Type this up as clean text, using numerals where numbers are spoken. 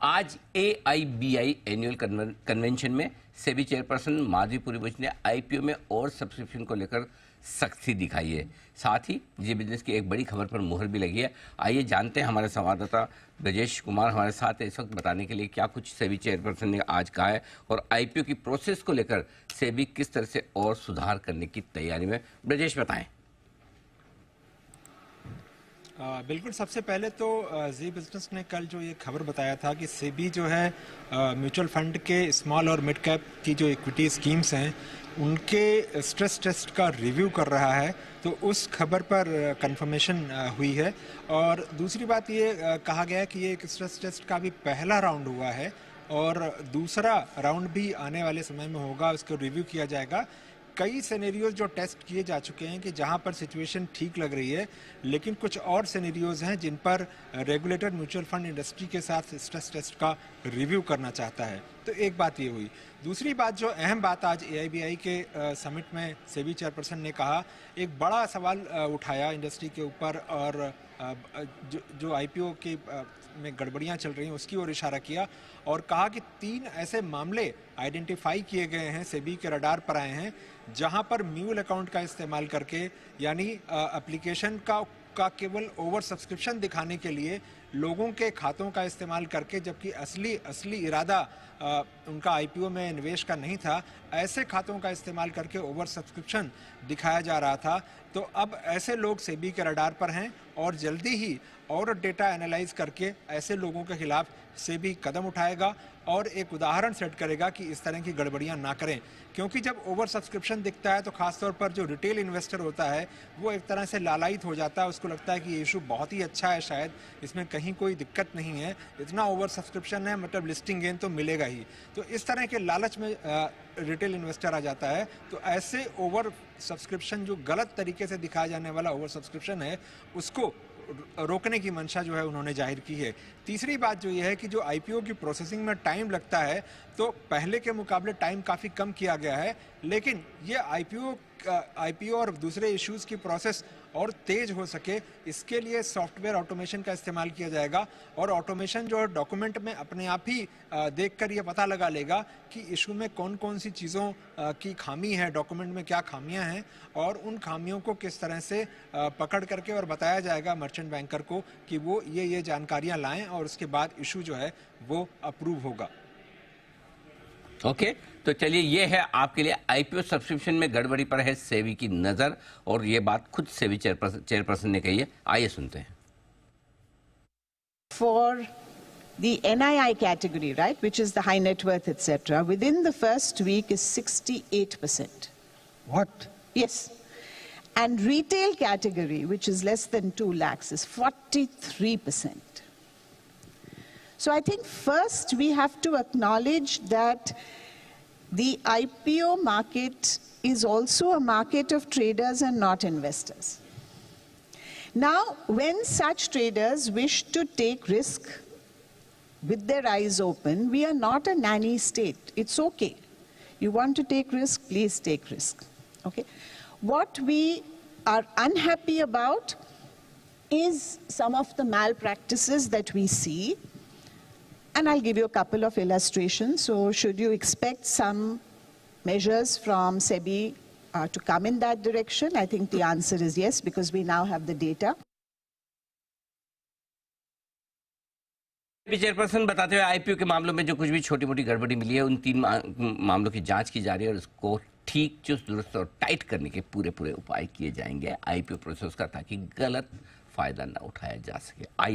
आज AIBI annual convention में SEBI chairperson Madhavi पुरीवंश ने आईपीओ में और सब्सक्रिप्शन को लेकर सख्ती दिखाई है। साथ ही जी बिजनेस की एक बड़ी खबर पर मुहर भी लगी है। आइए जानते हैं, हमारे संवाददाता ब्रजेश कुमार हमारे साथ है इस वक्त बताने के लिए क्या कुछ सेबी चेयरपर्सन ने आज कहा है और आईपीओ की प्रोसेस को लेकर सेबी किस तरह से और सुधार करने की तैयारी में। ब्रजेश बताएं। बिल्कुल, सबसे पहले तो जी बिजनेस ने कल जो ये खबर बताया था कि सेबी जो है म्यूचुअल फंड के स्मॉल और मिड कैप की जो इक्विटी स्कीम्स हैं उनके स्ट्रेस टेस्ट का रिव्यू कर रहा है, तो उस खबर पर कंफर्मेशन हुई है। और दूसरी बात ये कहा गया है कि ये एक स्ट्रेस टेस्ट का भी पहला राउंड हुआ है और दूसरा राउंड भी आने वाले समय में होगा, उसको रिव्यू किया जाएगा। कई सिनेरियोज जो टेस्ट किए जा चुके हैं कि जहां पर सिचुएशन ठीक लग रही है, लेकिन कुछ और सिनेरियोज हैं जिन पर रेगुलेटर म्यूचुअल फंड इंडस्ट्री के साथ स्ट्रेस टेस्ट का रिव्यू करना चाहता है। तो एक बात ये हुई। दूसरी बात, जो अहम बात आज AIBI के समिट में सेबी चेयरपर्सन ने कहा, एक बड़ा सवाल उठाया इंडस्ट्री के ऊपर और जो IPO के में गड़बड़ियां चल रही हैं उसकी ओर इशारा किया और कहा कि 3 ऐसे मामले आइडेंटिफाई किए गए हैं, सेबी के रडार पर आए हैं, जहां पर म्यूल अकाउंट का इस्तेमाल करके, यानी एप्लीकेशन का केवल ओवर सब्सक्रिप्शन दिखाने के लिए लोगों के खातों का इस्तेमाल करके, जबकि असली इरादा उनका IPO में निवेश का नहीं था, ऐसे खातों का इस्तेमाल करके ओवर सब्सक्रिप्शन दिखाया जा रहा था। तो अब ऐसे लोग सेबी के रडार पर हैं और जल्दी ही और डेटा एनालाइज करके ऐसे लोगों के खिलाफ सेबी कदम उठाएगा और एक उदाहरण सेट करेगा कि इस तरह की गड़बड़ियां ना करें। क्योंकि जब ओवर सब्सक्रिप्शन दिखता है तो खासतौर पर जो रिटेल इन्वेस्टर होता है वो एक तरह से लालायित हो जाता है, उसको लगता है कि ये इशू बहुत ही अच्छा है, शायद इसमें कहीं कोई दिक्कत नहीं है, इतना ओवर सब्सक्रिप्शन है मतलब लिस्टिंग गेन तो मिलेगा ही। तो इस तरह के लालच में रिटेल इन्वेस्टर आ जाता है। तो ऐसे ओवर सब्सक्रिप्शन, जो गलत तरीके से दिखाया जाने वाला ओवर सब्सक्रिप्शन है, उसको रोकने की मंशा जो है उन्होंने जाहिर की है। तीसरी बात जो ये है कि जो IPO की प्रोसेसिंग में टाइम लगता है तो पहले के मुकाबले टाइम काफ़ी कम किया गया है, लेकिन ये IPO और दूसरे इश्यूज की प्रोसेस और तेज हो सके, इसके लिए सॉफ्टवेयर ऑटोमेशन का इस्तेमाल किया जाएगा। और ऑटोमेशन जो है डॉक्यूमेंट में अपने आप ही देखकर ये पता लगा लेगा कि इशू में कौन कौन सी चीज़ों की खामी है, डॉक्यूमेंट में क्या खामियां हैं, और उन खामियों को किस तरह से पकड़ करके और बताया जाएगा मर्चेंट बैंकर को कि वो ये जानकारियां लाएं और उसके बाद इशू जो है वो अप्रूव होगा। ओके, तो चलिए, ये है आपके लिए IPO सब्सक्रिप्शन में गड़बड़ी पर है सेबी की नजर, और ये बात खुद सेबी चेयरपर्सन ने कही है। आइए सुनते हैं। For the NII category, right, which is the high net worth, etc., within the first week is 68%. What? Yes. And retail category, which is less than 2 lakhs, is 43%. So I think first we have to acknowledge that the IPO market is also a market of traders and not investors. Now, when such traders wish to take risk with their eyes open, we are not a nanny state. It's okay. You want to take risk, please take risk. Okay? What we are unhappy about is some of the malpractices that we see. And I'll give you a couple of illustrations. So should you expect some measures from SEBI to come in that direction? I think the answer is yes, because we now have the data. Chairperson बताते हुए IPO के मामलों में जो कुछ भी छोटी मोटी गड़बड़ी मिली है उन 3 मामलों की जांच की जा रही है और उसको ठीक, चुस्त, दुरुस्त और टाइट करने के पूरे उपाय किए जाएंगे IPO प्रोसेस का, ताकि गलत फायदा न उठाया जा सके। आइए